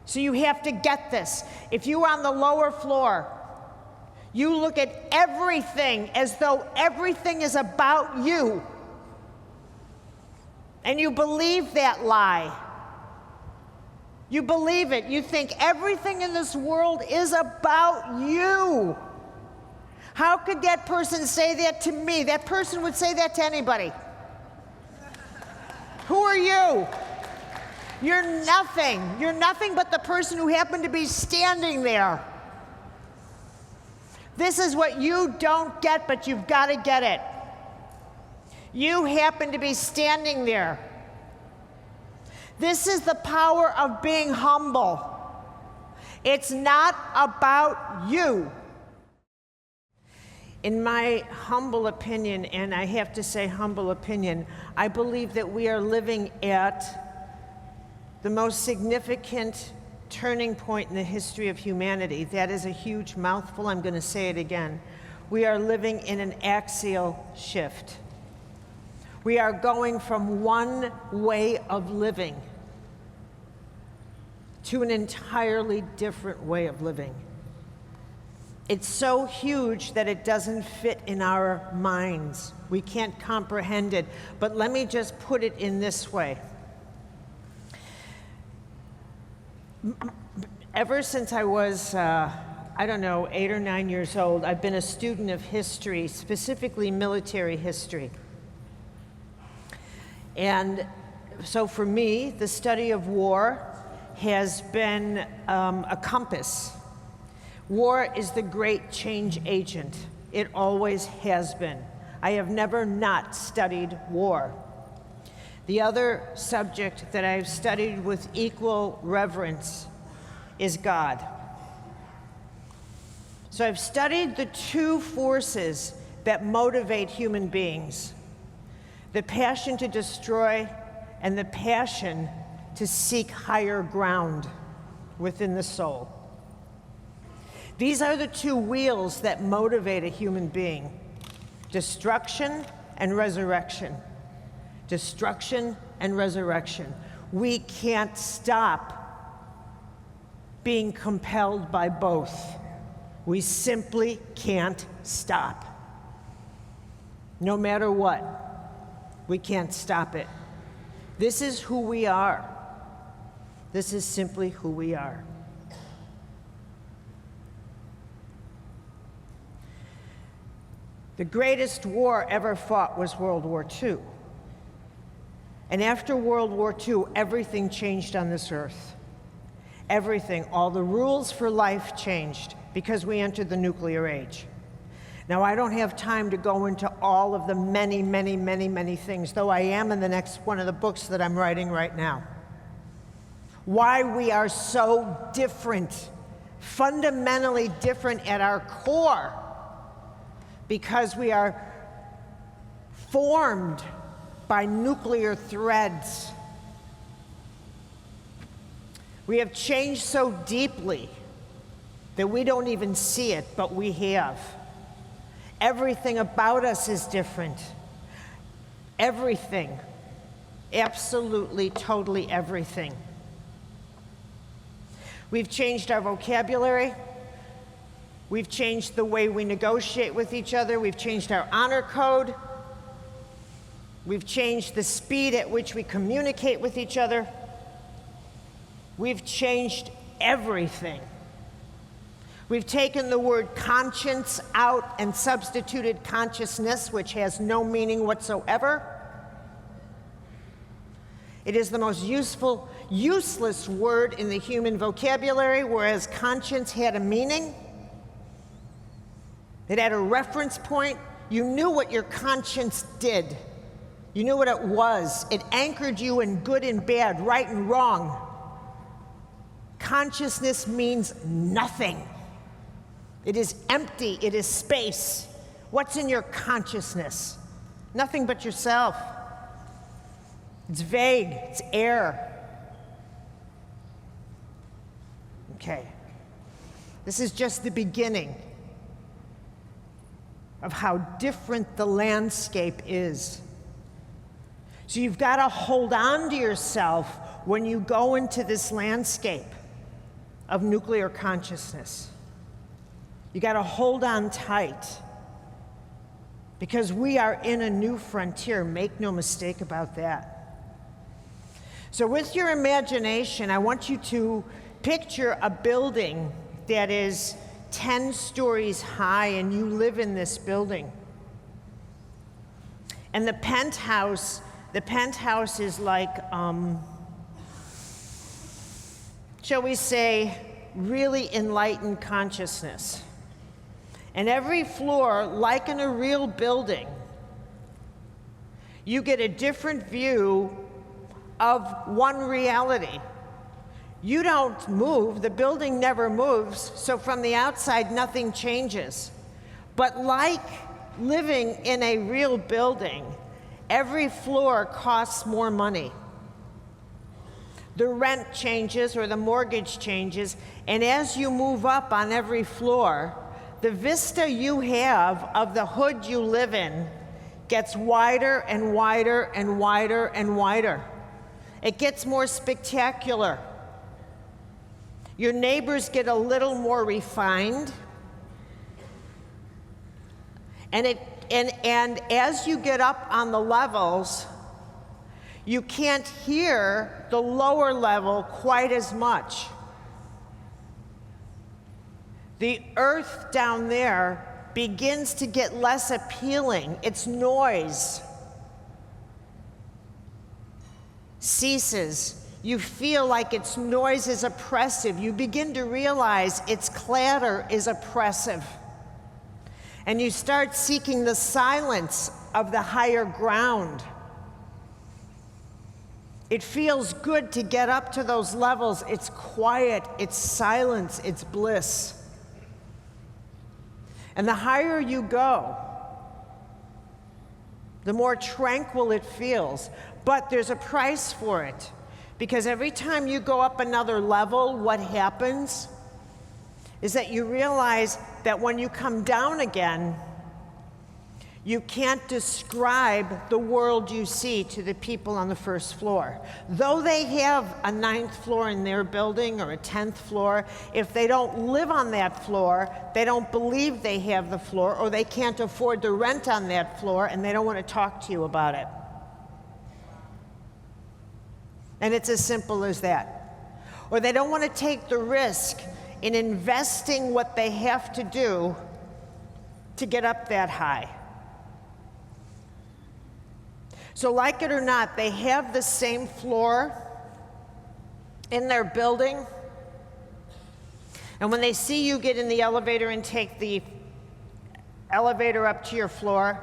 So you have to get this. If you're on the lower floor, you look at everything as though everything is about you. And you believe that lie. You believe it. You think everything in this world is about you. How could that person say that to me? That person would say that to anybody. Who are you? You're nothing. You're nothing but the person who happened to be standing there. This is what you don't get, but you've got to get it. You happen to be standing there. This is the power of being humble. It's not about you. In my humble opinion, and I have to say humble opinion, I believe that we are living at the most significant turning point in the history of humanity. That is a huge mouthful. I'm going to say it again. We are living in an axial shift. We are going from one way of living to an entirely different way of living. It's so huge that it doesn't fit in our minds. We can't comprehend it. But let me just put it in this way. Ever since I was, 8 or 9 years old, I've been a student of history, specifically military history. And so for me, the study of war has been a compass. War is the great change agent. It always has been. I have never not studied war. The other subject that I've studied with equal reverence is God. So I've studied the two forces that motivate human beings: the passion to destroy and the passion to seek higher ground within the soul. These are the two wheels that motivate a human being: destruction and resurrection. Destruction and resurrection. We can't stop being compelled by both. We simply can't stop. No matter what, we can't stop it. This is who we are. This is simply who we are. The greatest war ever fought was World War II. And after World War II, everything changed on this earth. Everything, all the rules for life changed because we entered the nuclear age. Now, I don't have time to go into all of the many things, though I am in the next one of the books that I'm writing right now. Why we are so different, fundamentally different at our core, because we are formed by nuclear threads. We have changed so deeply that we don't even see it, but we have. Everything about us is different. Everything. Absolutely, totally everything. We've changed our vocabulary. We've changed the way we negotiate with each other. We've changed our honor code. We've changed the speed at which we communicate with each other. We've changed everything. We've taken the word conscience out and substituted consciousness, which has no meaning whatsoever. It is the most useless word in the human vocabulary, whereas conscience had a meaning. It had a reference point. You knew what your conscience did. You knew what it was. It anchored you in good and bad, right and wrong. Consciousness means nothing. It is empty. It is space. What's in your consciousness? Nothing but yourself. It's vague. It's air. Okay. This is just the beginning of how different the landscape is. So you've got to hold on to yourself when you go into this landscape. of nuclear consciousness. You got to hold on tight, because we are in a new frontier. Make no mistake about that. So with your imagination, I want you to picture a building that is 10 stories high, and you live in this building. And the penthouse is like, shall we say, really enlightened consciousness. And every floor, like in a real building, you get a different view of one reality. You don't move, the building never moves, so from the outside, nothing changes. But like living in a real building, every floor costs more money. The rent changes or the mortgage changes, and as you move up on every floor, the vista you have of the hood you live in gets wider and wider and wider and wider. It gets more spectacular. Your neighbors get a little more refined. And as you get up on the levels, you can't hear the lower level quite as much. The earth down there begins to get less appealing. Its noise ceases. You feel like its noise is oppressive. You begin to realize its clatter is oppressive. And you start seeking the silence of the higher ground. It feels good to get up to those levels. It's quiet, it's silence, it's bliss. And the higher you go, the more tranquil it feels. But there's a price for it. Because every time you go up another level, what happens is that you realize that when you come down again, you can't describe the world you see to the people on the first floor. Though they have a 9th floor in their building or a 10th floor, if they don't live on that floor, they don't believe they have the floor, or they can't afford the rent on that floor, and they don't want to talk to you about it. And it's as simple as that. Or they don't want to take the risk in investing what they have to do to get up that high. So like it or not, they have the same floor in their building. And when they see you get in the elevator and take the elevator up to your floor,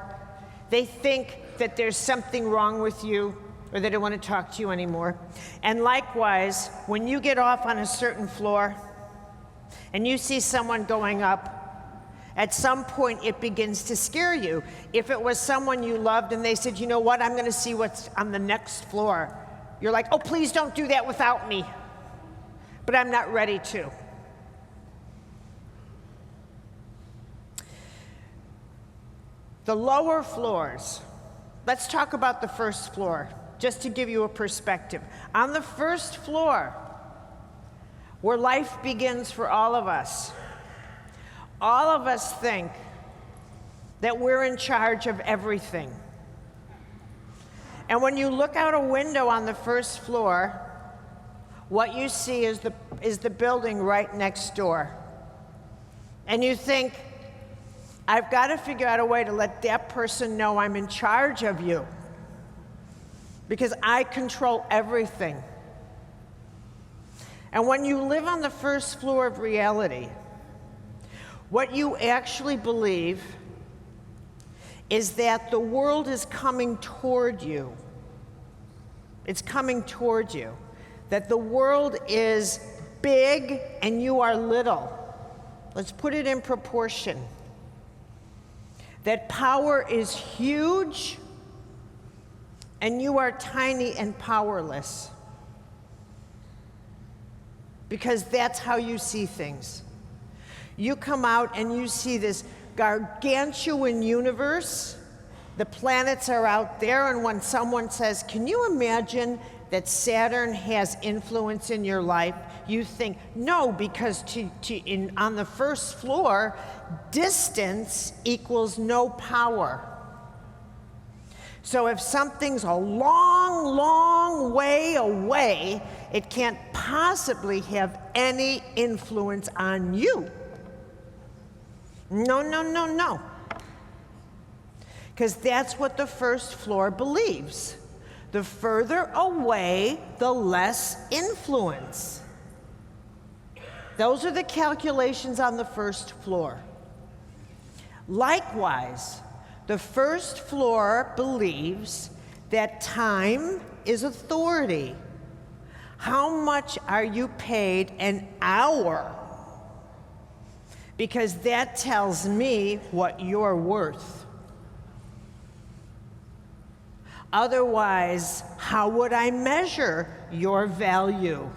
they think that there's something wrong with you, or they don't want to talk to you anymore. And likewise, when you get off on a certain floor and you see someone going up, at some point it begins to scare you. If it was someone you loved and they said, you know what, I'm going to see what's on the next floor, you're like, oh, please don't do that without me. But I'm not ready to. The lower floors, let's talk about the first floor, just to give you a perspective. On the first floor, where life begins for all of us think that we're in charge of everything. And when you look out a window on the first floor, what you see is the building right next door. And you think, I've got to figure out a way to let that person know I'm in charge of you, because I control everything. And when you live on the first floor of reality, what you actually believe is that the world is coming toward you. It's coming toward you. That the world is big and you are little. Let's put it in proportion. That power is huge and you are tiny and powerless. Because that's how you see things. You come out and you see this gargantuan universe. The planets are out there, and when someone says, can you imagine that Saturn has influence in your life, you think, no, because on the first floor, distance equals no power. So if something's a long, long way away, it can't possibly have any influence on you. No, no, no, no. Because that's what the first floor believes. The further away, the less influence. Those are the calculations on the first floor. Likewise, the first floor believes that time is authority. How much are you paid an hour? Because that tells me what you're worth. Otherwise, how would I measure your value?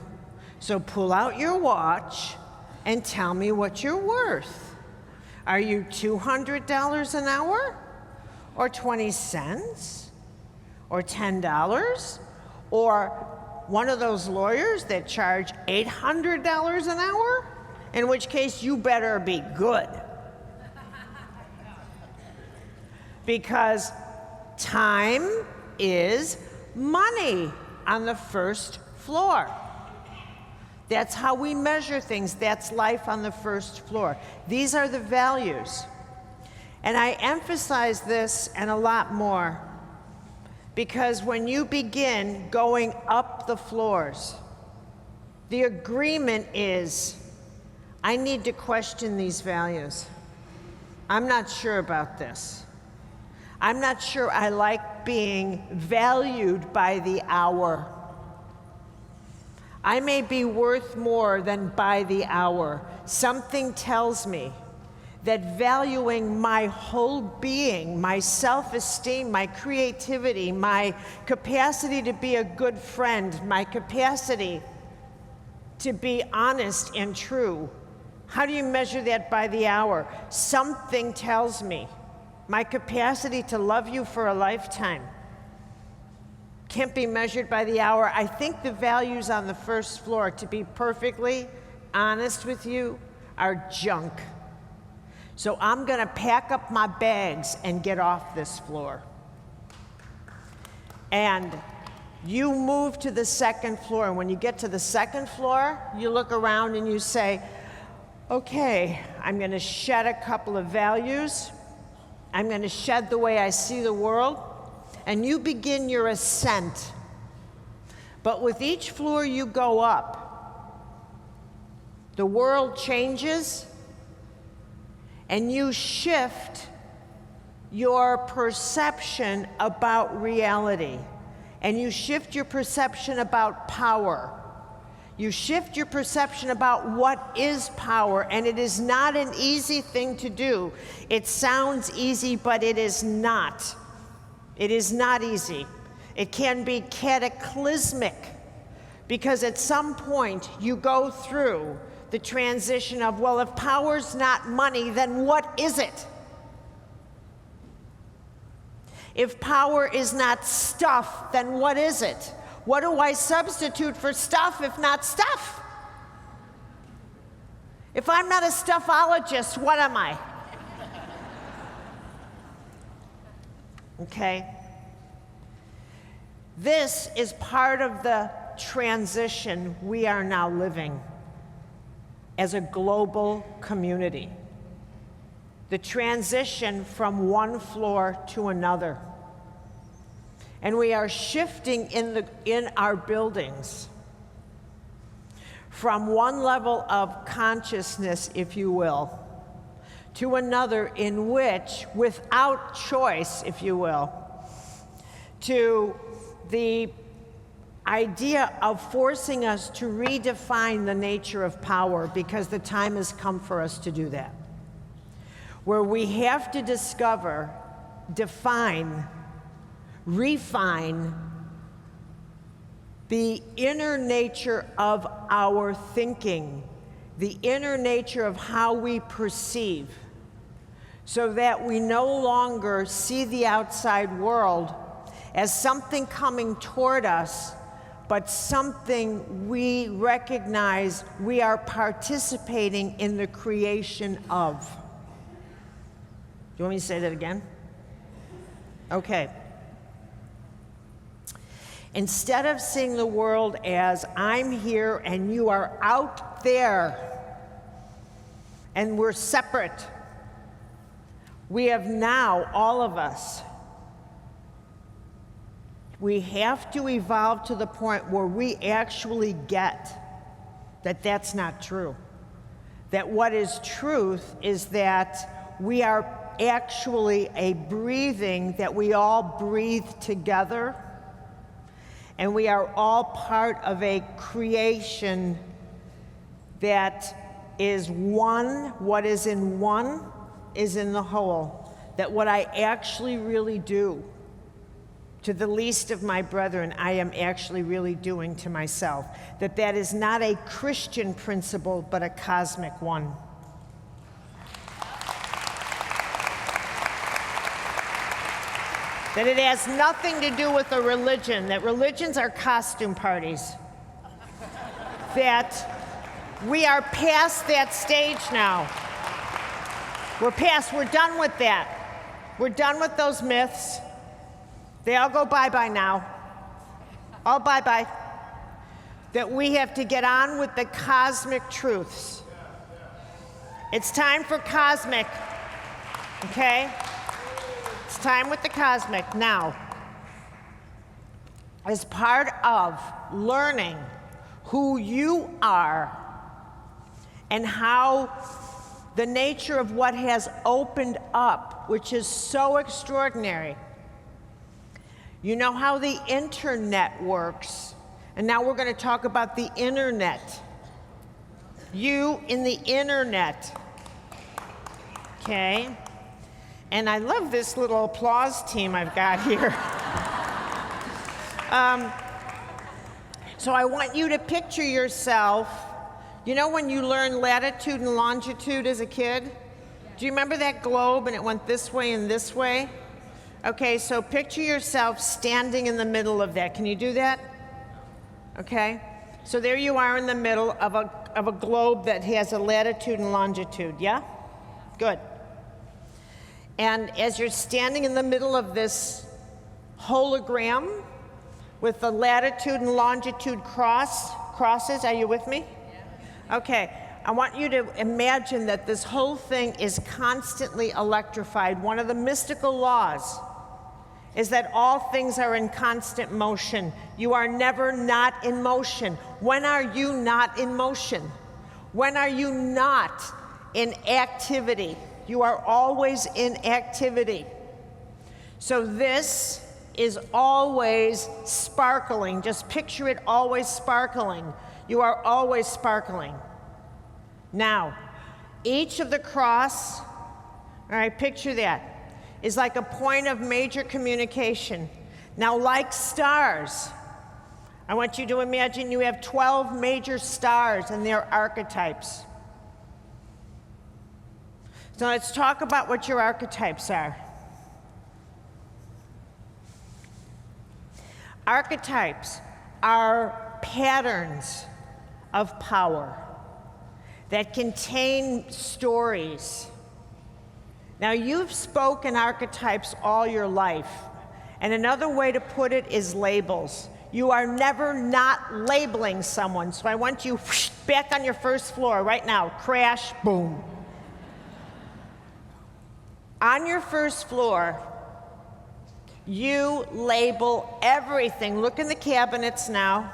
So pull out your watch and tell me what you're worth. Are you $200 an hour? Or 20 cents? Or $10? Or one of those lawyers that charge $800 an hour? In which case, you better be good. Because time is money on the first floor. That's how we measure things. That's life on the first floor. These are the values. And I emphasize this and a lot more because when you begin going up the floors, the agreement is, I need to question these values. I'm not sure about this. I'm not sure I like being valued by the hour. I may be worth more than by the hour. Something tells me that valuing my whole being, my self-esteem, my creativity, my capacity to be a good friend, my capacity to be honest and true. How do you measure that by the hour? Something tells me my capacity to love you for a lifetime can't be measured by the hour. I think the values on the first floor, to be perfectly honest with you, are junk. So I'm gonna pack up my bags and get off this floor. And you move to the second floor, and when you get to the second floor, you look around and you say, okay, I'm gonna shed a couple of values. I'm gonna shed the way I see the world, and you begin your ascent. But with each floor you go up, the world changes, and you shift your perception about reality, and you shift your perception about power. You shift your perception about what is power, and it is not an easy thing to do. It sounds easy, but it is not. It is not easy. It can be cataclysmic, because at some point you go through the transition of, well, if power's not money, then what is it? If power is not stuff, then what is it? What do I substitute for stuff if not stuff? If I'm not a stuffologist, what am I? Okay? This is part of the transition we are now living as a global community. The transition from one floor to another. And we are shifting in our buildings from one level of consciousness, if you will, to another in which, without choice, if you will, to the idea of forcing us to redefine the nature of power, because the time has come for us to do that, where we have to discover, define, refine the inner nature of our thinking, the inner nature of how we perceive, so that we no longer see the outside world as something coming toward us, but something we recognize we are participating in the creation of. Do you want me to say that again? Okay. Instead of seeing the world as I'm here and you are out there and we're separate, we have now, all of us, we have to evolve to the point where we actually get that that's not true. That what is truth is that we are actually a breathing, that we all breathe together, and we are all part of a creation that is one. What is in one is in the whole. That what I actually really do to the least of my brethren, I am actually really doing to myself. That is not a Christian principle, but a cosmic one. That it has nothing to do with a religion, that religions are costume parties. That we are past that stage now. We're done with that. We're done with those myths. They all go bye-bye now. All bye-bye. That we have to get on with the cosmic truths. It's time for cosmic, okay? It's time with the cosmic. Now, as part of learning who you are and how the nature of what has opened up, which is so extraordinary. You know how the internet works, and now we're going to talk about the internet. You in the internet, okay? And I love this little applause team I've got here. So I want you to picture yourself, you know when you learned latitude and longitude as a kid? Do you remember that globe and it went this way and this way? Okay, so picture yourself standing in the middle of that. Can you do that? Okay, so there you are in the middle of a globe that has a latitude and longitude, yeah? Good. And as you're standing in the middle of this hologram with the latitude and longitude crosses, are you with me? Yeah. Okay, I want you to imagine that this whole thing is constantly electrified. One of the mystical laws is that all things are in constant motion. You are never not in motion. When are you not in motion? When are you not in activity? You are always in activity. So this is always sparkling. Just picture it always sparkling. You are always sparkling. Now, each of the cross, all right, picture that, is like a point of major communication. Now, like stars, I want you to imagine you have 12 major stars and they're archetypes. So let's talk about what your archetypes are. Archetypes are patterns of power that contain stories. Now, you've spoken archetypes all your life, and another way to put it is labels. You are never not labeling someone, so I want you back on your first floor right now. Crash, boom. On your first floor, you label everything. Look in the cabinets now.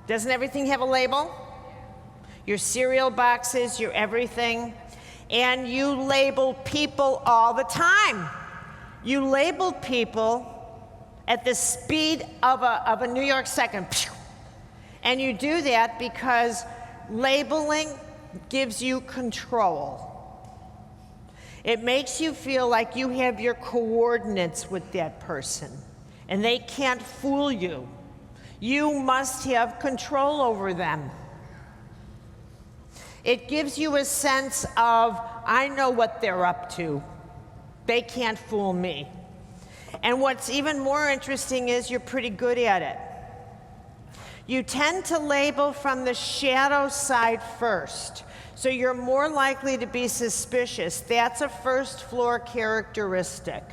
Doesn't everything have a label? Your cereal boxes, your everything. And you label people all the time. You label people at the speed of a New York second. And you do that because labeling gives you control. It makes you feel like you have your coordinates with that person, and they can't fool you. You must have control over them. It gives you a sense of, I know what they're up to. They can't fool me. And what's even more interesting is you're pretty good at it. You tend to label from the shadow side first. So you're more likely to be suspicious. That's a first floor characteristic.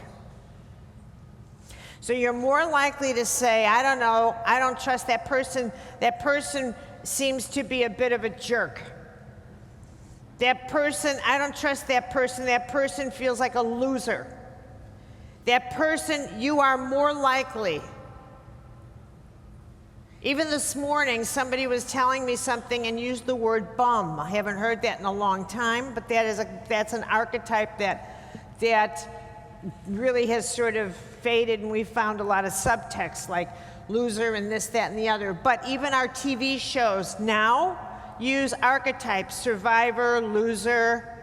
So you're more likely to say, I don't know, I don't trust that person. That person seems to be a bit of a jerk. That person, I don't trust that person. That person feels like a loser. That person, you are more likely. Even this morning, somebody was telling me something and used the word bum. I haven't heard that in a long time, but that's an archetype that really has sort of faded, and we've found a lot of subtext like loser and this, that, and the other. But even our TV shows now use archetypes, survivor, loser,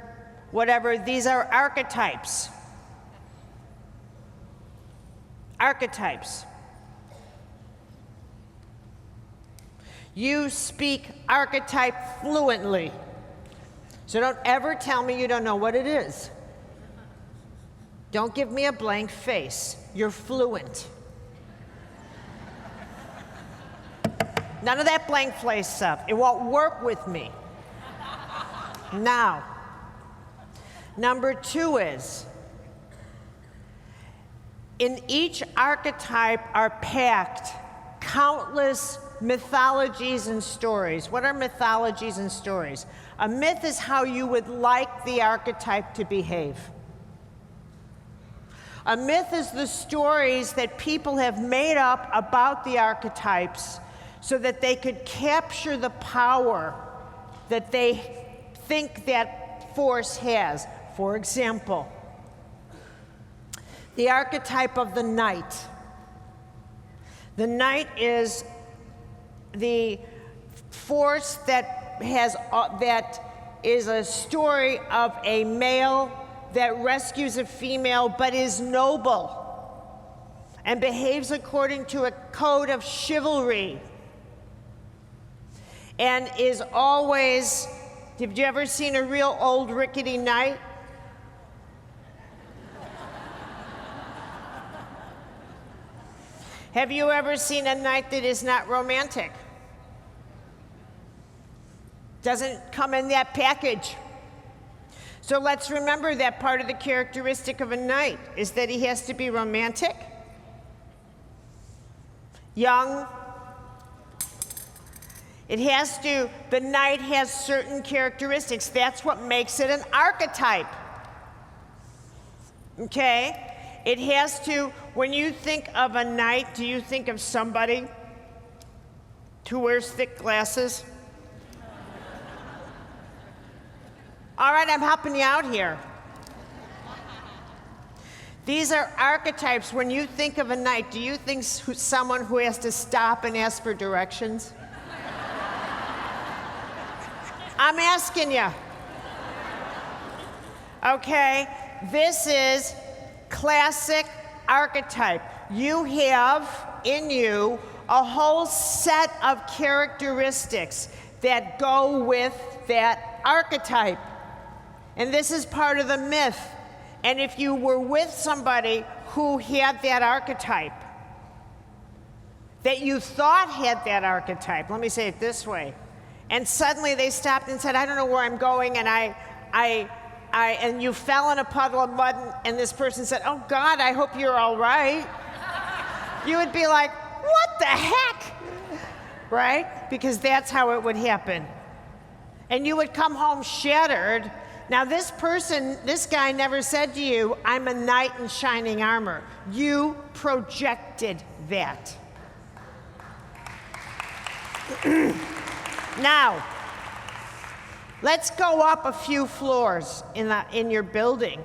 whatever. These are archetypes. Archetypes. You speak archetype fluently. So don't ever tell me you don't know what it is. Don't give me a blank face. You're fluent. None of that blank face stuff. It won't work with me. Now, number 2 is, in each archetype are packed countless mythologies and stories. What are mythologies and stories? A myth is how you would like the archetype to behave. A myth is the stories that people have made up about the archetypes so that they could capture the power that they think that force has. For example, the archetype of the knight. The knight is the force that is a story of a male that rescues a female but is noble and behaves according to a code of chivalry and is always, have you ever seen a real old rickety knight? Have you ever seen a knight that is not romantic? Doesn't come in that package. So let's remember that part of the characteristic of a knight is that he has to be romantic, young. The knight has certain characteristics. That's what makes it an archetype. Okay? It has to, when you think of a knight, do you think of somebody who wears thick glasses? All right, I'm helping you out here. These are archetypes. When you think of a knight, do you think someone who has to stop and ask for directions? I'm asking you. Okay, this is classic archetype. You have in you a whole set of characteristics that go with that archetype. And this is part of the myth. And if you were with somebody who had that archetype, that you thought had that archetype, let me say it this way, and suddenly they stopped and said, I don't know where I'm going, and and you fell in a puddle of mud, and this person said, oh God, I hope you're all right. You would be like, what the heck? Right? Because that's how it would happen. And you would come home shattered. Now this guy never said to you, I'm a knight in shining armor. You projected that. Now, let's go up a few floors in your building.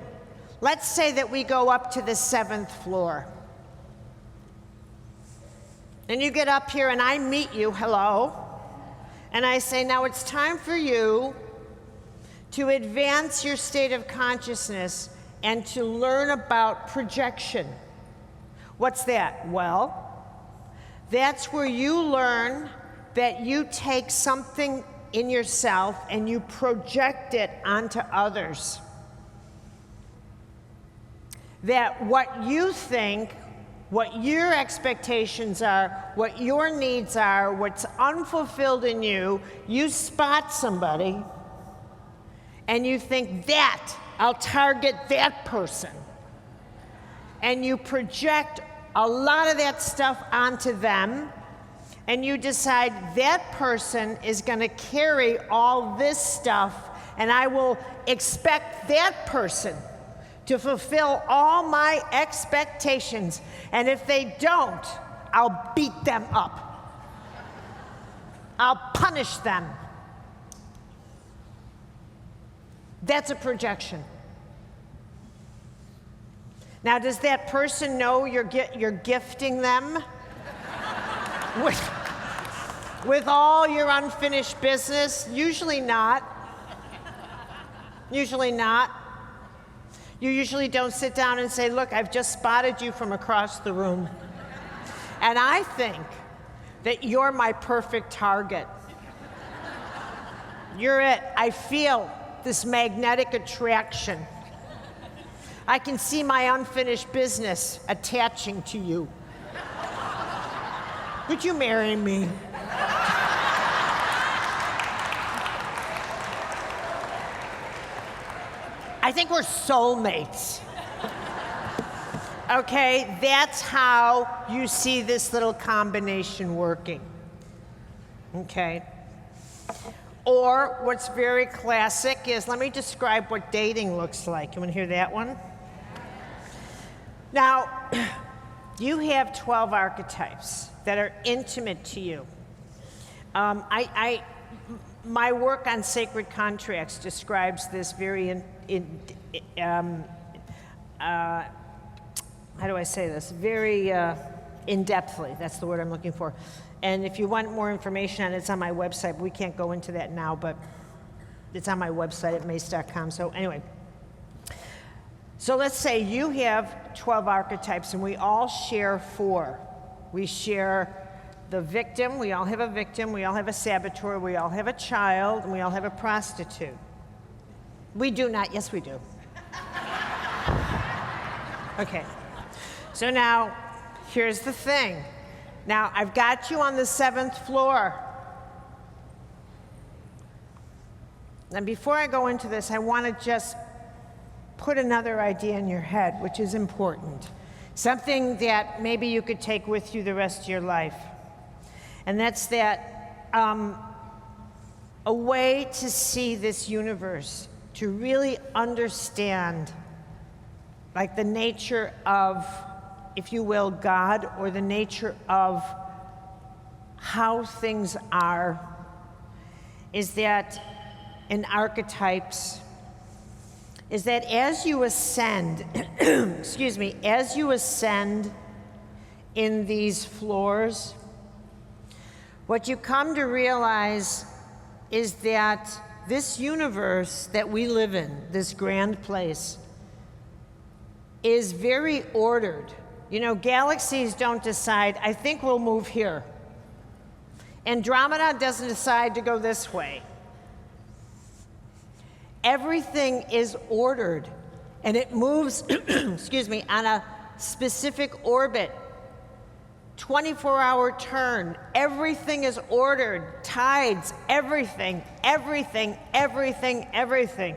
Let's say that we go up to the 7th floor. And you get up here and I meet you, hello, and I say, now it's time for you to advance your state of consciousness and to learn about projection. What's that? Well, that's where you learn that you take something in yourself and you project it onto others. That what you think what your expectations are, what your needs are, what's unfulfilled in you, you spot somebody and you think that, I'll target that person. And you project a lot of that stuff onto them, and you decide that person is going to carry all this stuff, and I will expect that person to fulfill all my expectations. And if they don't, I'll beat them up. I'll punish them. That's a projection. Now, does that person know you're gifting them with all your unfinished business? Usually not. Usually not. You usually don't sit down and say, look, I've just spotted you from across the room, and I think that you're my perfect target. You're it. I feel this magnetic attraction. I can see my unfinished business attaching to you. Would you marry me? I think we're soulmates. Okay, that's how you see this little combination working. Okay. Or what's very classic is, let me describe what dating looks like. You want to hear that one? Now, you have 12 archetypes that are intimate to you. My work on sacred contracts describes this very how do I say this? Very in-depthly. That's the word I'm looking for. And if you want more information on it, it's on my website. We can't go into that now, but it's on my website at mace.com. So anyway, so let's say you have 12 archetypes, and we all share 4. We share the victim. We all have a victim. We all have a saboteur. We all have a child. And we all have a prostitute. We do not. Yes, we do. Okay. So now, here's the thing. Now, I've got you on the 7th floor. And before I go into this, I want to just put another idea in your head, which is important. Something that maybe you could take with you the rest of your life. And that's that a way to see this universe, to really understand, like, the nature of, if you will, God, or the nature of how things are, is that in archetypes, is that as you ascend, excuse me, as you ascend in these floors, what you come to realize is that this universe that we live in, this grand place, is very ordered. You know, galaxies don't decide, I think we'll move here. Andromeda doesn't decide to go this way. Everything is ordered, and it moves, excuse me, on a specific orbit. 24-hour turn. Everything is ordered. Tides, everything, everything, everything, everything.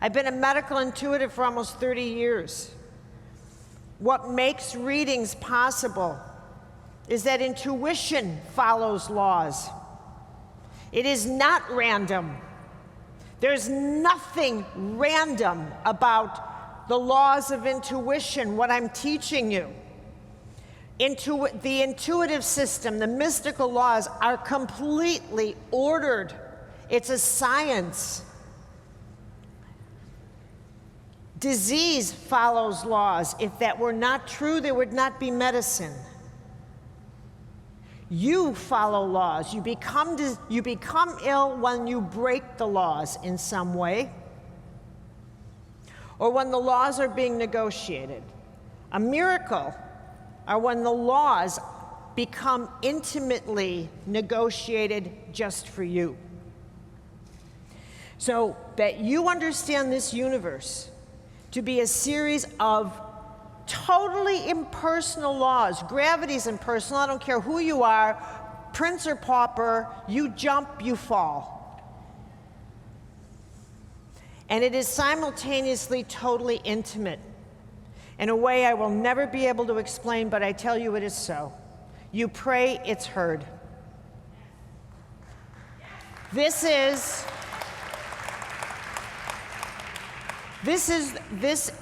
I've been a medical intuitive for almost 30 years. What makes readings possible is that intuition follows laws. It is not random. There's nothing random about the laws of intuition, what I'm teaching you. The intuitive system, the mystical laws are completely ordered. It's a science. Disease follows laws. If that were not true, there would not be medicine. You follow laws. You become ill when you break the laws in some way, or when the laws are being negotiated. A miracle are when the laws become intimately negotiated just for you. So that you understand this universe to be a series of totally impersonal laws. Gravity's impersonal. I don't care who you are, prince or pauper, you jump, you fall. And it is simultaneously totally intimate in a way I will never be able to explain, but I tell you it is so. You pray, it's heard. This,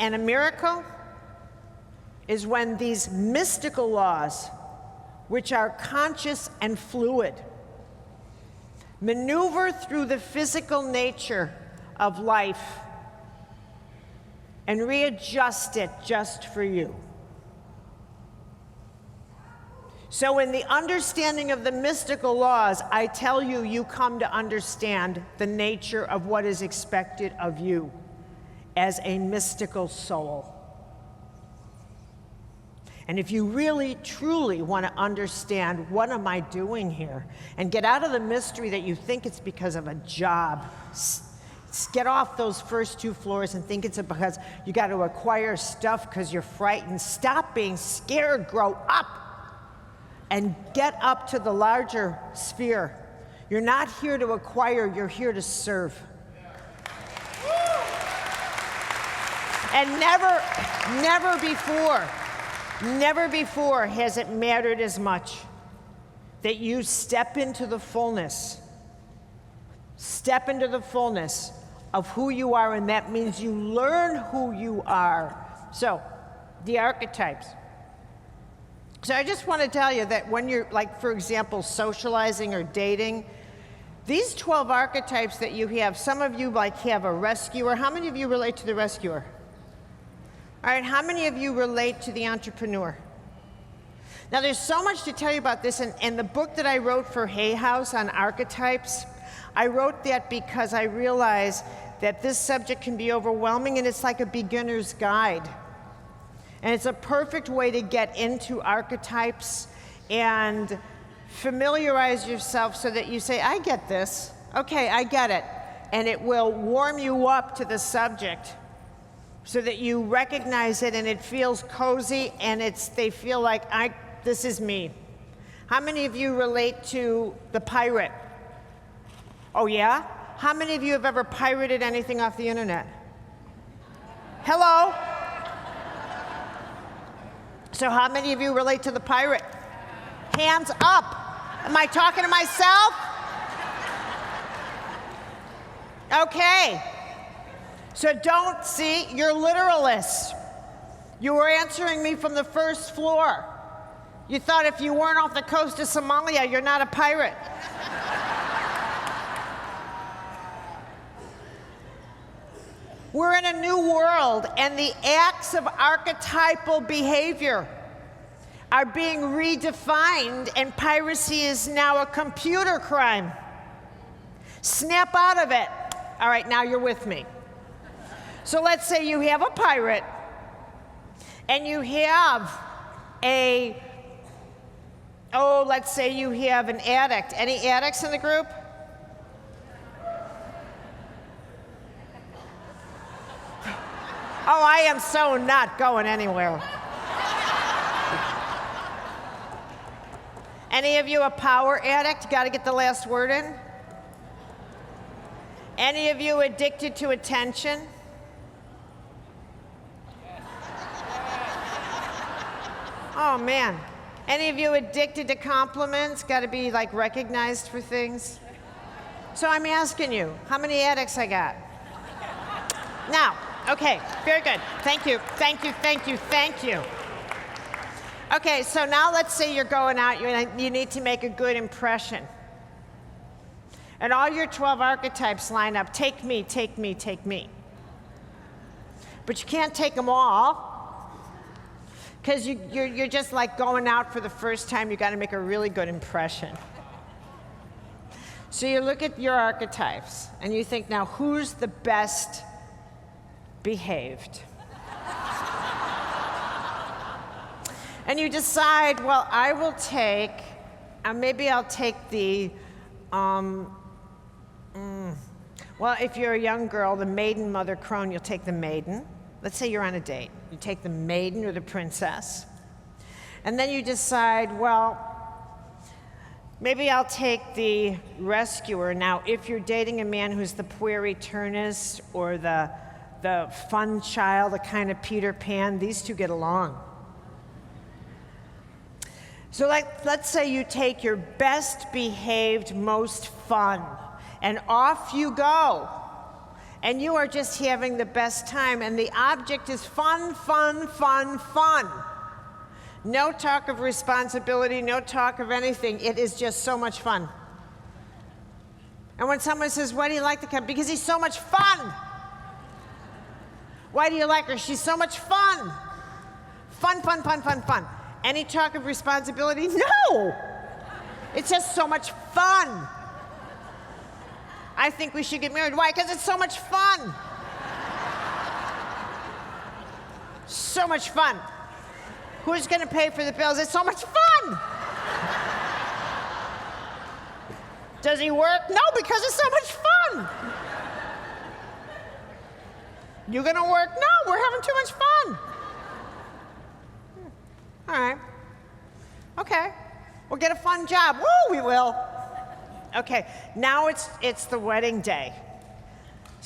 and a miracle is when these mystical laws, which are conscious and fluid, maneuver through the physical nature of life and readjust it just for you. So in the understanding of the mystical laws, I tell you, you come to understand the nature of what is expected of you as a mystical soul. And if you really, truly want to understand what am I doing here, and get out of the mystery that you think it's because of a job, get off those first 2 floors and think it's because you got to acquire stuff because you're frightened. Stop being scared, grow up, and get up to the larger sphere. You're not here to acquire, you're here to serve. And never before has it mattered as much that you step into the fullness of who you are, and that means you learn who you are. So, the archetypes. So I just want to tell you that when you're, like, for example, socializing or dating, these 12 archetypes that you have, some of you like have a rescuer. How many of you relate to the rescuer? All right, how many of you relate to the entrepreneur? Now, there's so much to tell you about this, and the book that I wrote for Hay House on archetypes, I wrote that because I realized that this subject can be overwhelming, and it's like a beginner's guide. And it's a perfect way to get into archetypes and familiarize yourself so that you say, I get this. Okay, I get it. And it will warm you up to the subject so that you recognize it and it feels cozy and they feel like, this is me. How many of you relate to the pirate? Oh yeah? How many of you have ever pirated anything off the internet? Hello? So how many of you relate to the pirate? Hands up. Am I talking to myself? Okay. So don't see, you're literalists. You were answering me from the first floor. You thought if you weren't off the coast of Somalia, you're not a pirate. We're in a new world, and the acts of archetypal behavior are being redefined, and piracy is now a computer crime. Snap out of it. All right, now you're with me. So let's say you have a pirate, and you have let's say you have an addict. Any addicts in the group? Oh, I am so not going anywhere. Any of you a power addict? Got to get the last word in. Any of you addicted to attention? Oh, man. Any of you addicted to compliments? Got to be, like, recognized for things? So I'm asking you, how many addicts I got? Now, okay, very good. Thank you, thank you, thank you, thank you. Okay, so now let's say you're going out, you need to make a good impression. And all your 12 archetypes line up, take me, take me, take me. But you can't take them all, because you're just like going out for the first time, you gotta make a really good impression. So you look at your archetypes, and you think, now who's the best behaved? And you decide, well, I will take, maybe I'll take the, well, if you're a young girl, the maiden, mother crone, you'll take the maiden. Let's say you're on a date. You take the maiden or the princess, and then you decide, well, maybe I'll take the rescuer. Now, if you're dating a man who's the pueriternist or the fun child, the kind of Peter Pan, these two get along. So let's say you take your best behaved, most fun, and off you go. And you are just having the best time, and the object is fun, fun, fun, fun. No talk of responsibility, no talk of anything. It is just so much fun. And when someone says, why do you like the cat? Because he's so much fun. Why do you like her? She's so much fun. Fun, fun, fun, fun, fun. Any talk of responsibility? No. It's just so much fun. I think we should get married. Why? Because it's so much fun. So much fun. Who's going to pay for the bills? It's so much fun. Does he work? No, because it's so much fun. You going to work? No, we're having too much fun. All right. Okay. We'll get a fun job. Woo, we will. Okay, now it's the wedding day.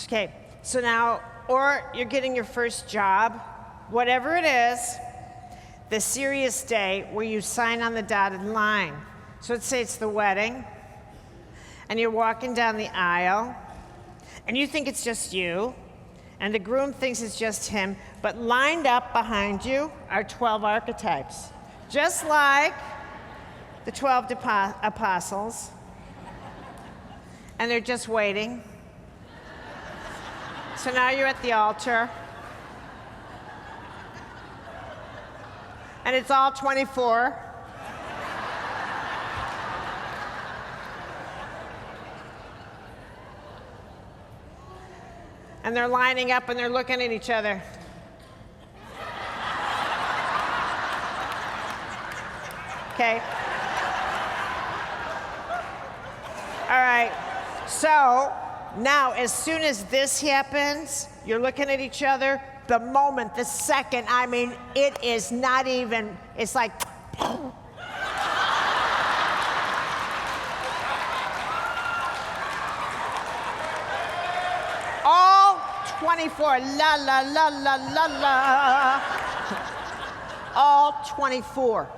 Okay, so now, or you're getting your first job, whatever it is, the serious day where you sign on the dotted line. So let's say it's the wedding, and you're walking down the aisle, and you think it's just you, and the groom thinks it's just him, but lined up behind you are 12 archetypes, just like the 12 apostles. And they're just waiting. So now you're at the altar. And it's all 24. And they're lining up and they're looking at each other. Okay. All right. So now, as soon as this happens, you're looking at each other, the moment, the second, I mean, it is not even, it's like, all 24, la, la, la, la, la, la, all 24.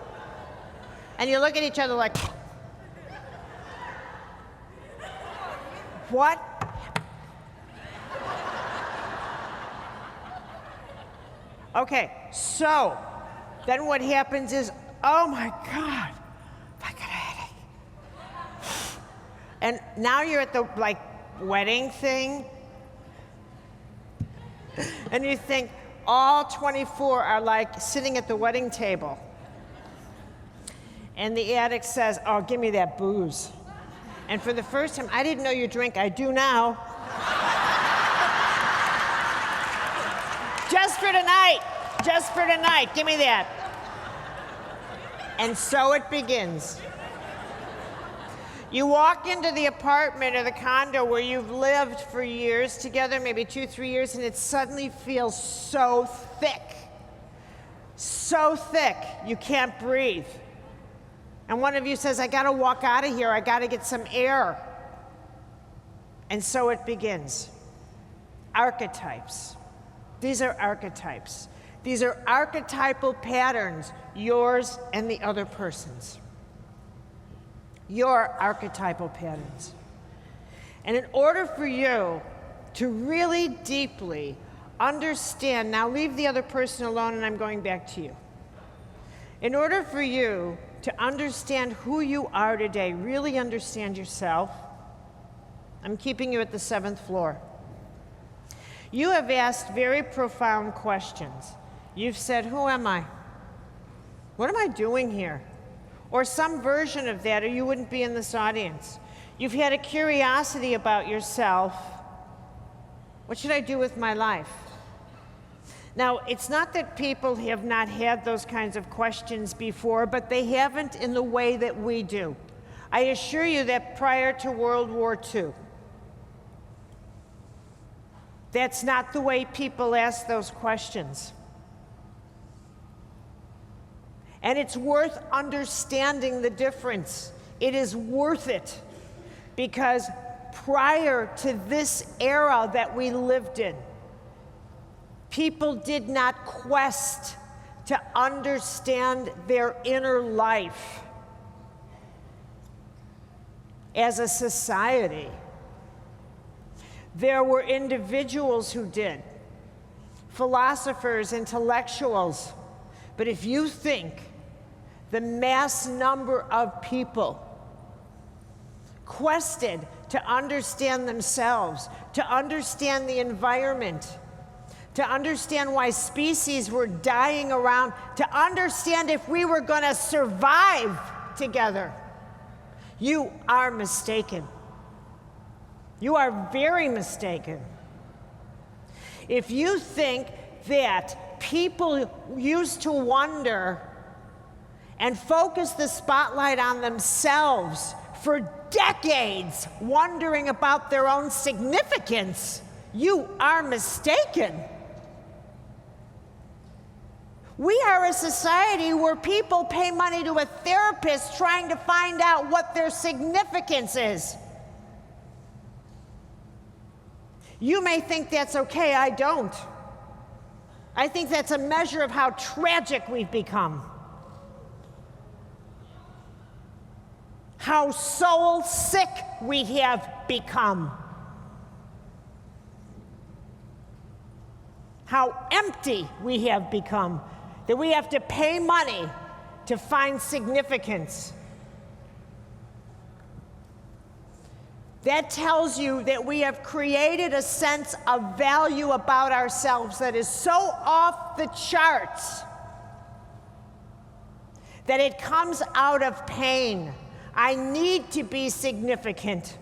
And you look at each other like, what? Okay, so then what happens is, oh my God, I got a headache. And now you're at the wedding thing, and you think all 24 are sitting at the wedding table. And the addict says, oh, give me that booze. And for the first time, I didn't know you drink, I do now. Just for tonight, give me that. And so it begins. You walk into the apartment or the condo where you've lived for years together, maybe 2-3 years, and it suddenly feels so thick you can't breathe. And one of you says, I gotta walk out of here, I gotta get some air. And so it begins. Archetypes. These are archetypes. These are archetypal patterns, yours and the other person's. Your archetypal patterns. And in order for you to really deeply understand, now leave the other person alone and I'm going back to you. In order for you to understand who you are today, really understand yourself, I'm keeping you at the 7th floor. You have asked very profound questions. You've said, who am I? What am I doing here? Or some version of that, or you wouldn't be in this audience. You've had a curiosity about yourself. What should I do with my life? Now, it's not that people have not had those kinds of questions before, but they haven't in the way that we do. I assure you that prior to World War II, That's not the way people ask those questions. And it's worth understanding the difference. It is worth it, because prior to this era that we lived in, people did not quest to understand their inner life as a society. There were individuals who did, philosophers, intellectuals. But if you think the mass number of people quested to understand themselves, to understand the environment, to understand why species were dying around, to understand if we were going to survive together, you are mistaken. You are very mistaken. If you think that people used to wonder and focus the spotlight on themselves for decades, wondering about their own significance, you are mistaken. We are a society where people pay money to a therapist trying to find out what their significance is. You may think that's okay, I don't. I think that's a measure of how tragic we've become. How soul sick we have become. How empty we have become. That we have to pay money to find significance. That tells you that we have created a sense of value about ourselves that is so off the charts that it comes out of pain. I need to be significant.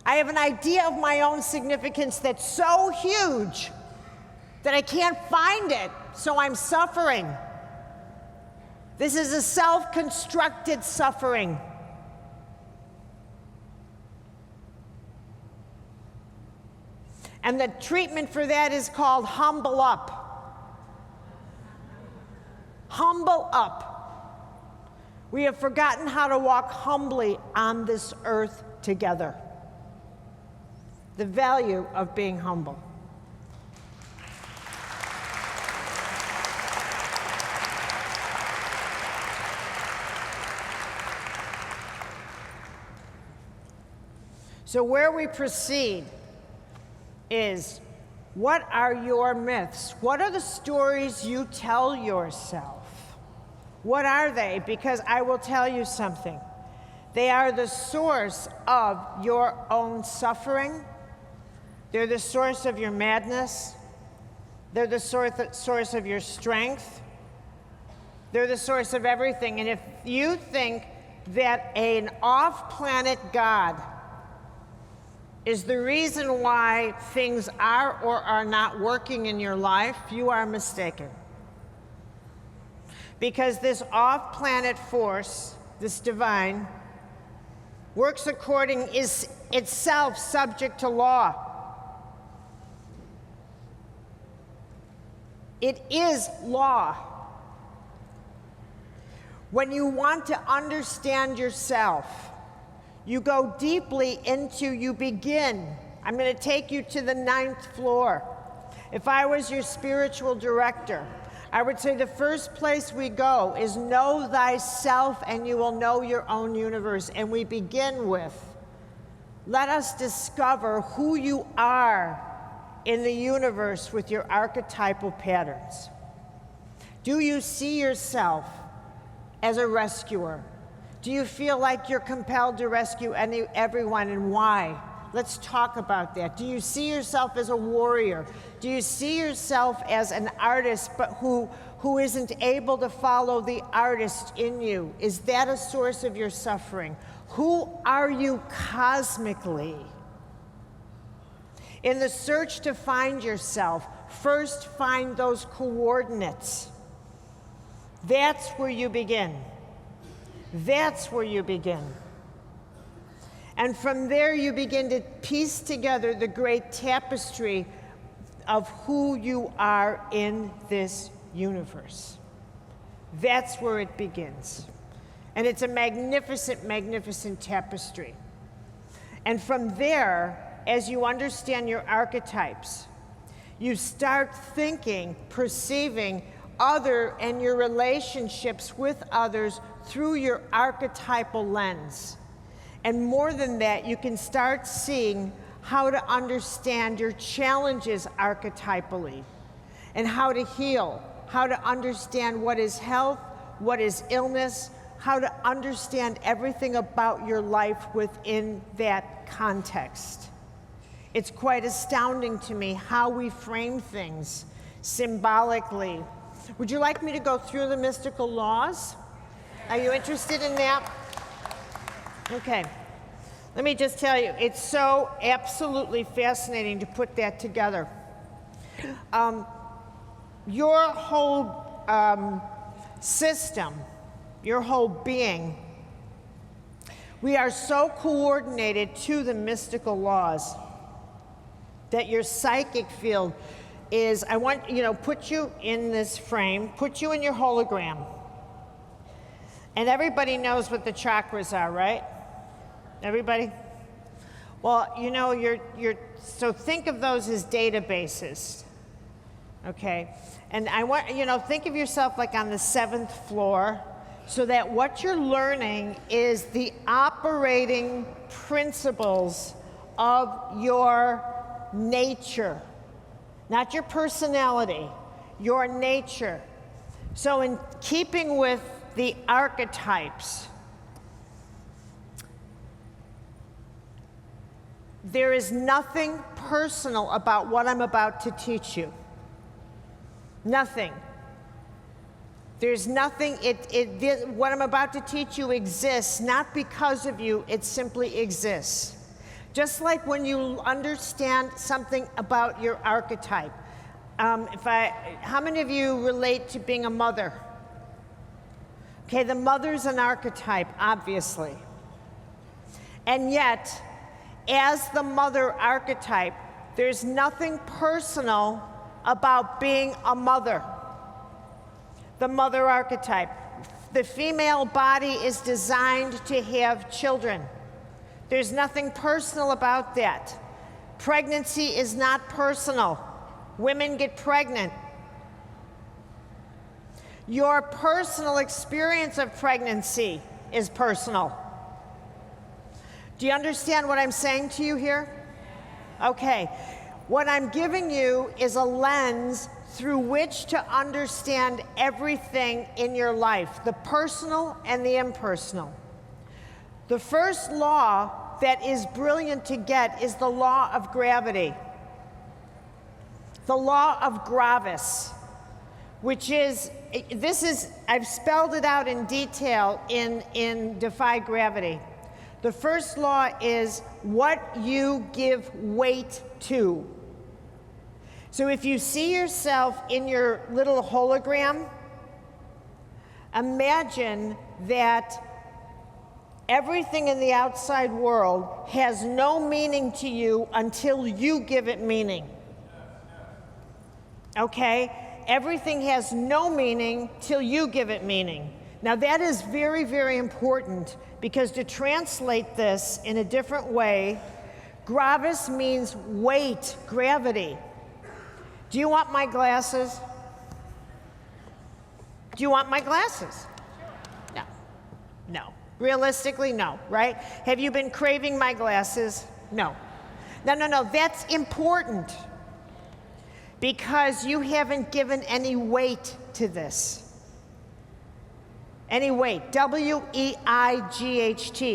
I have an idea of my own significance that's so huge that I can't find it, so I'm suffering. This is a self-constructed suffering. And the treatment for that is called humble up. Humble up. We have forgotten how to walk humbly on this earth together. The value of being humble. So where we proceed is, what are your myths? What are the stories you tell yourself? What are they? Because I will tell you something. They are the source of your own suffering. They're the source of your madness. They're the source of your strength. They're the source of everything. And if you think that an off-planet God is the reason why things are or are not working in your life, you are mistaken. Because this off-planet force, this divine, works according, is itself subject to law. It is law. When you want to understand yourself, you go deeply into, you begin. I'm going to take you to the 9th floor. If I was your spiritual director, I would say the first place we go is know thyself and you will know your own universe. And we begin with, let us discover who you are in the universe with your archetypal patterns. Do you see yourself as a rescuer? Do you feel like you're compelled to rescue everyone, and why? Let's talk about that. Do you see yourself as a warrior? Do you see yourself as an artist, but who isn't able to follow the artist in you? Is that a source of your suffering? Who are you cosmically? In the search to find yourself, first find those coordinates. That's where you begin. That's where you begin. And from there, you begin to piece together the great tapestry of who you are in this universe. That's where it begins. And it's a magnificent, magnificent tapestry. And from there, as you understand your archetypes, you start thinking, perceiving other and your relationships with others through your archetypal lens. And more than that, you can start seeing how to understand your challenges archetypally and how to heal, how to understand what is health, what is illness, how to understand everything about your life within that context. It's quite astounding to me how we frame things symbolically. Would you like me to go through the mystical laws? Are you interested in that? Okay. Let me just tell you, it's so absolutely fascinating to put that together. Your whole system, your whole being, we are so coordinated to the mystical laws that your psychic field is, I want, put you in this frame, put you in your hologram. And everybody knows what the chakras are, right? Everybody? Well, so think of those as databases, okay? And I want, think of yourself like on the 7th floor, so that what you're learning is the operating principles of your nature, not your personality, your nature. So in keeping with the archetypes, there is nothing personal about what I'm about to teach you. Nothing. There's nothing, what I'm about to teach you exists not because of you, it simply exists. Just like when you understand something about your archetype. How many of you relate to being a mother? Okay, the mother's an archetype, obviously. And yet, as the mother archetype, there's nothing personal about being a mother. The mother archetype. The female body is designed to have children. There's nothing personal about that. Pregnancy is not personal. Women get pregnant. Your personal experience of pregnancy is personal. Do you understand what I'm saying to you here? Okay. What I'm giving you is a lens through which to understand everything in your life, the personal and the impersonal. The first law that is brilliant to get is the law of gravity. The law of gravis, which is, I've spelled it out in detail in Defy Gravity. The first law is what you give weight to. So if you see yourself in your little hologram, imagine that everything in the outside world has no meaning to you until you give it meaning. Okay? Everything has no meaning till you give it meaning. Now that is very, very important, because to translate this in a different way, gravis means weight, gravity. Do you want my glasses? Do you want my glasses? No. No. Realistically, no, right? Have you been craving my glasses? No. No. That's important, because you haven't given any weight to this. Any weight. W-E-I-G-H-T.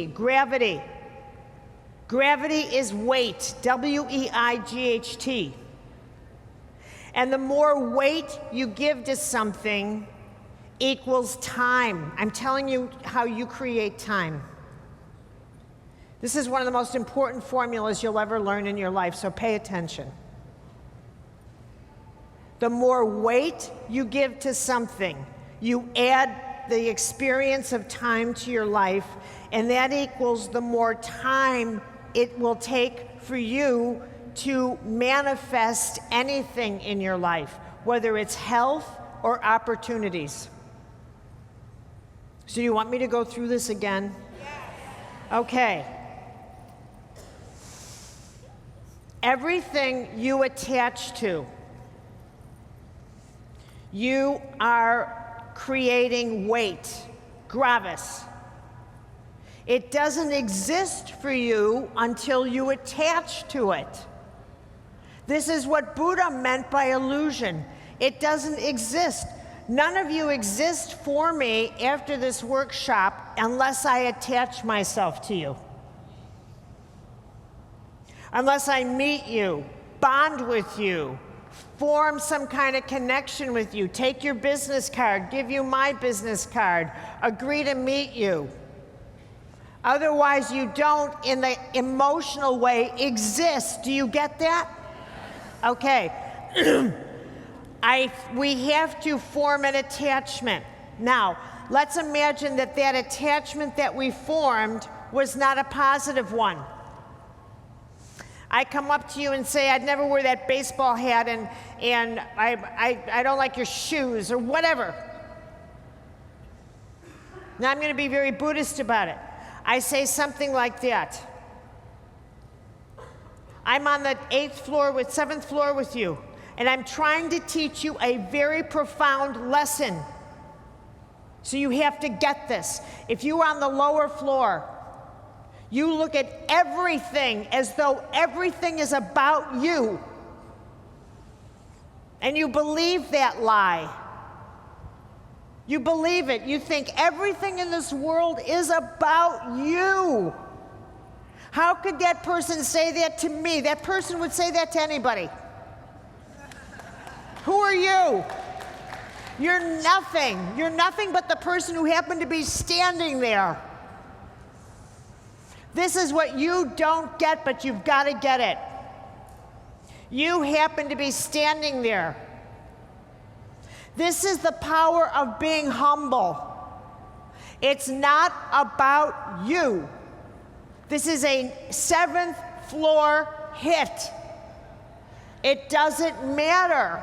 Gravity. Gravity is weight. W-E-I-G-H-T. And the more weight you give to something equals time. I'm telling you how you create time. This is one of the most important formulas you'll ever learn in your life, so pay attention. The more weight you give to something, you add the experience of time to your life, and that equals the more time it will take for you to manifest anything in your life, whether it's health or opportunities. So you want me to go through this again? Yes. Okay. Everything you attach to, you are creating weight, gravis. It doesn't exist for you until you attach to it. This is what Buddha meant by illusion. It doesn't exist. None of you exist for me after this workshop unless I attach myself to you. Unless I meet you, bond with you, form some kind of connection with you, take your business card, give you my business card, agree to meet you. Otherwise, you don't, in the emotional way, exist. Do you get that? Okay. We have to form an attachment. Now, let's imagine that that attachment that we formed was not a positive one. I come up to you and say, I'd never wear that baseball hat, and I don't like your shoes, or whatever. Now, I'm going to be very Buddhist about it. I say something like that. I'm on the 7th floor with you, and I'm trying to teach you a very profound lesson. So you have to get this. If you're on the lower floor, you look at everything as though everything is about you. And you believe that lie. You believe it. You think everything in this world is about you. How could that person say that to me? That person would say that to anybody. Who are you? You're nothing. You're nothing but the person who happened to be standing there. This is what you don't get, but you've got to get it. You happen to be standing there. This is the power of being humble. It's not about you. This is a 7th floor hit. It doesn't matter.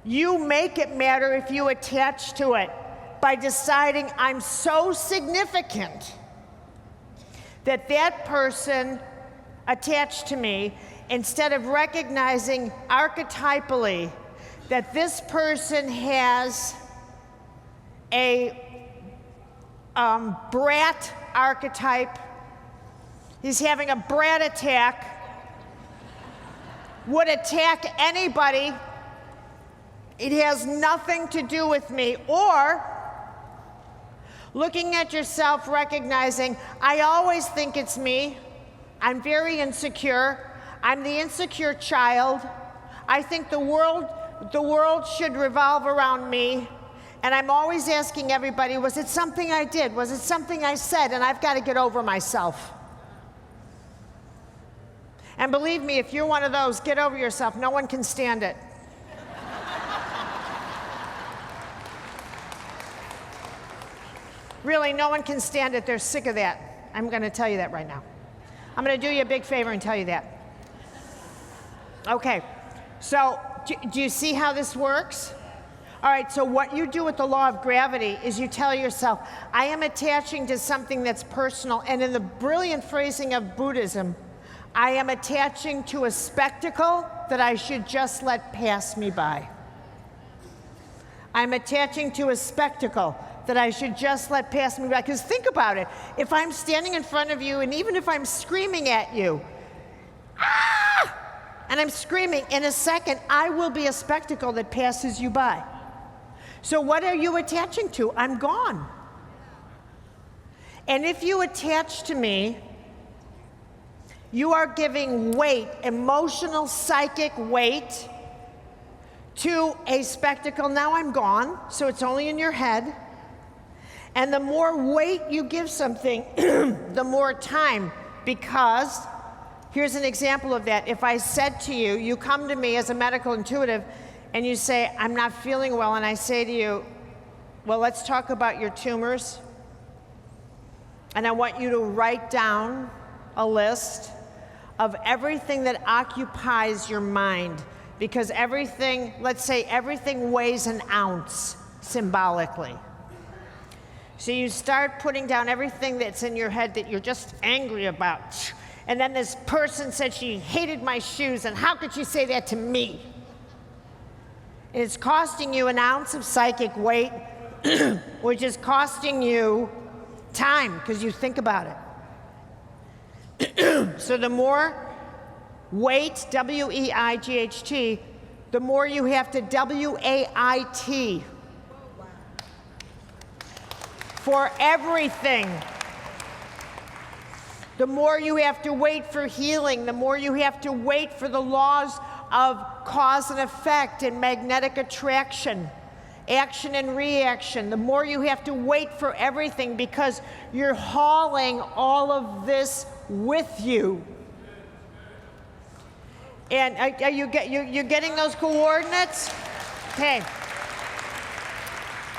You make it matter if you attach to it by deciding I'm so significant that that person attached to me, instead of recognizing archetypally that this person has a brat archetype, he's having a brat attack, would attack anybody, it has nothing to do with me. Or looking at yourself, recognizing, I always think it's me. I'm very insecure. I'm the insecure child. I think the world should revolve around me. And I'm always asking everybody, was it something I did? Was it something I said? And I've got to get over myself. And believe me, if you're one of those, get over yourself. No one can stand it. Really, no one can stand it. They're sick of that. I'm going to tell you that right now. I'm going to do you a big favor and tell you that. Okay, so do you see how this works? All right, so what you do with the law of gravity is you tell yourself, I am attaching to something that's personal. And in the brilliant phrasing of Buddhism, I am attaching to a spectacle that I should just let pass me by. I'm attaching to a spectacle that I should just let pass me by. Because think about it. If I'm standing in front of you, and even if I'm screaming at you, ah! And I'm screaming, in a second, I will be a spectacle that passes you by. So what are you attaching to? I'm gone. And if you attach to me, you are giving weight, emotional, psychic weight, to a spectacle. Now I'm gone, so it's only in your head. And the more weight you give something, the more time. Because, here's an example of that. If I said to you, you come to me as a medical intuitive, and you say, I'm not feeling well, and I say to you, Well, let's talk about your tumors. And I want you to write down a list of everything that occupies your mind, because everything, let's say everything weighs an ounce symbolically. So you start putting down everything that's in your head that you're just angry about. And then this person said she hated my shoes, and how could she say that to me? And it's costing you an ounce of psychic weight, which is costing you time because you think about it. So the more weight, W-E-I-G-H-T, the more you have to W-A-I-T for everything. The more you have to wait for healing, the more you have to wait for the laws of cause and effect and magnetic attraction, action and reaction, the more you have to wait for everything because you're hauling all of this with you. And are you're getting those coordinates? Okay.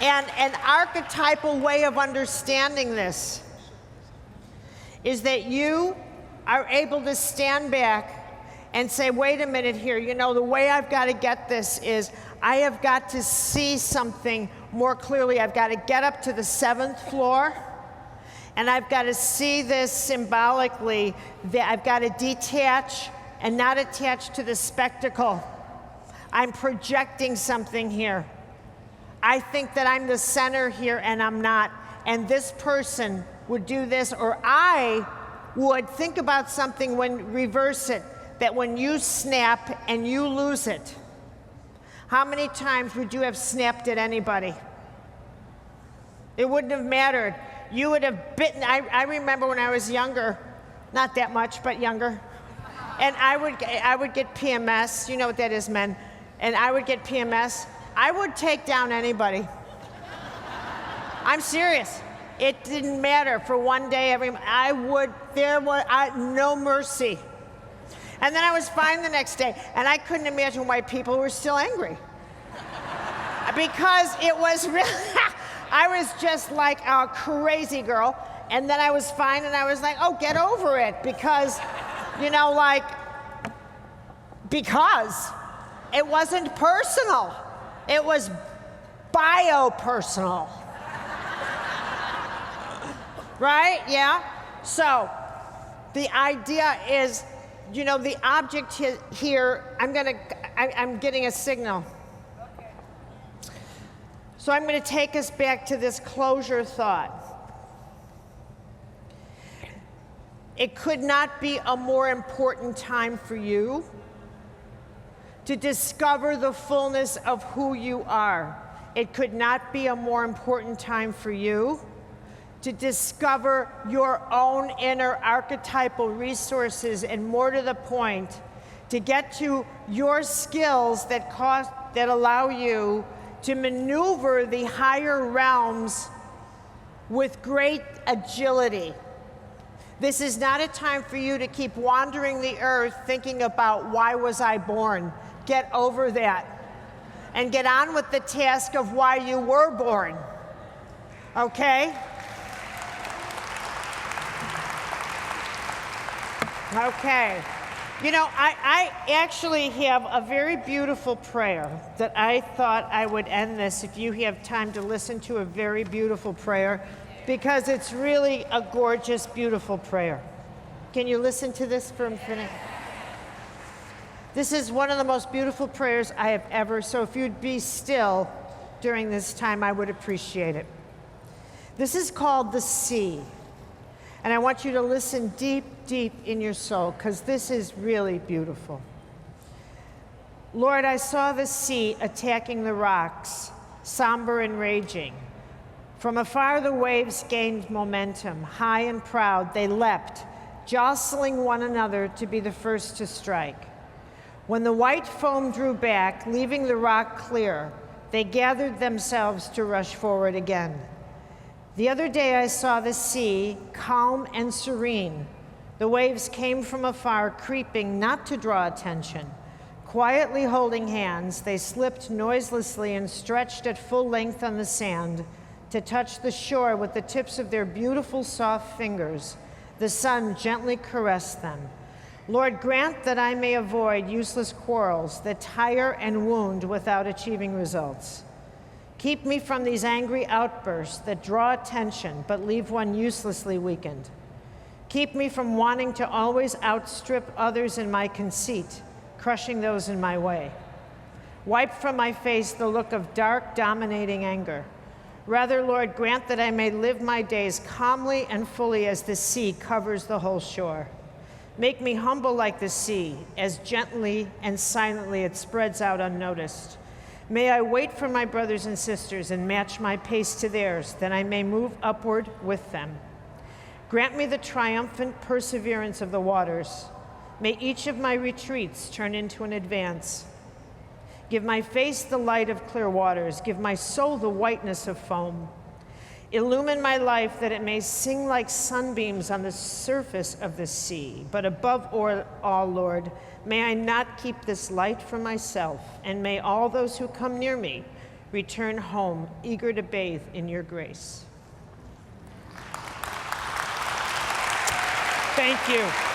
And an archetypal way of understanding this is that you are able to stand back and say, wait a minute here, you know, the way I've got to get this is I have got to see something more clearly. I've got to get up to the 7th floor, and I've got to see this symbolically, that I've got to detach and not attach to the spectacle. I'm projecting something here. I think that I'm the center here, and I'm not. And this person would do this, or I would think about something when reverse it, that when you snap and you lose it, how many times would you have snapped at anybody? It wouldn't have mattered. You would have bitten. I remember when I was younger, not that much, but younger, and I would get PMS. You know what that is, men. And I would get PMS. I would take down anybody. I'm serious. It didn't matter. For one day, there was no mercy. And then I was fine the next day, and I couldn't imagine why people were still angry. Because it was really, I was just like a crazy girl, and then I was fine, and I was like, oh, get over it, because, you know, like, because it wasn't personal. It was bio-personal. Right? Yeah? So the idea is, you know, the object here, I'm getting a signal. Okay. So I'm going to take us back to this closure thought. It could not be a more important time for you to discover the fullness of who you are. It could not be a more important time for you to discover your own inner archetypal resources, and more to the point, to get to your skills that allow you to maneuver the higher realms with great agility. This is not a time for you to keep wandering the earth thinking about, why was I born? Get over that and get on with the task of why you were born. Okay? Okay. You know, I actually have a very beautiful prayer that I thought I would end this, if you have time to listen to a very beautiful prayer, because it's really a gorgeous, beautiful prayer. Can you listen to this for a minute? This is one of the most beautiful prayers I have ever, so if you'd be still during this time, I would appreciate it. This is called the Sea. And I want you to listen deep, deep in your soul, because this is really beautiful. Lord, I saw the sea attacking the rocks, somber and raging. From afar, the waves gained momentum. High and proud, they leapt, jostling one another to be the first to strike. When the white foam drew back, leaving the rock clear, they gathered themselves to rush forward again. The other day I saw the sea, calm and serene. The waves came from afar, creeping not to draw attention, Quietly holding hands, they slipped noiselessly and stretched at full length on the sand to touch the shore with the tips of their beautiful soft fingers. The sun gently caressed them. Lord, grant that I may avoid useless quarrels that tire and wound without achieving results. Keep me from these angry outbursts that draw attention but leave one uselessly weakened. Keep me from wanting to always outstrip others in my conceit, crushing those in my way. Wipe from my face the look of dark, dominating anger. Rather, Lord, grant that I may live my days calmly and fully as the sea covers the whole shore. Make me humble like the sea, as gently and silently it spreads out unnoticed. May I wait for my brothers and sisters and match my pace to theirs, that I may move upward with them. Grant me the triumphant perseverance of the waters. May each of my retreats turn into an advance. Give my face the light of clear waters. Give my soul the whiteness of foam. Illumine my life that it may sing like sunbeams on the surface of the sea. But above all, Lord, may I not keep this light for myself, and may all those who come near me return home eager to bathe in your grace. Thank you.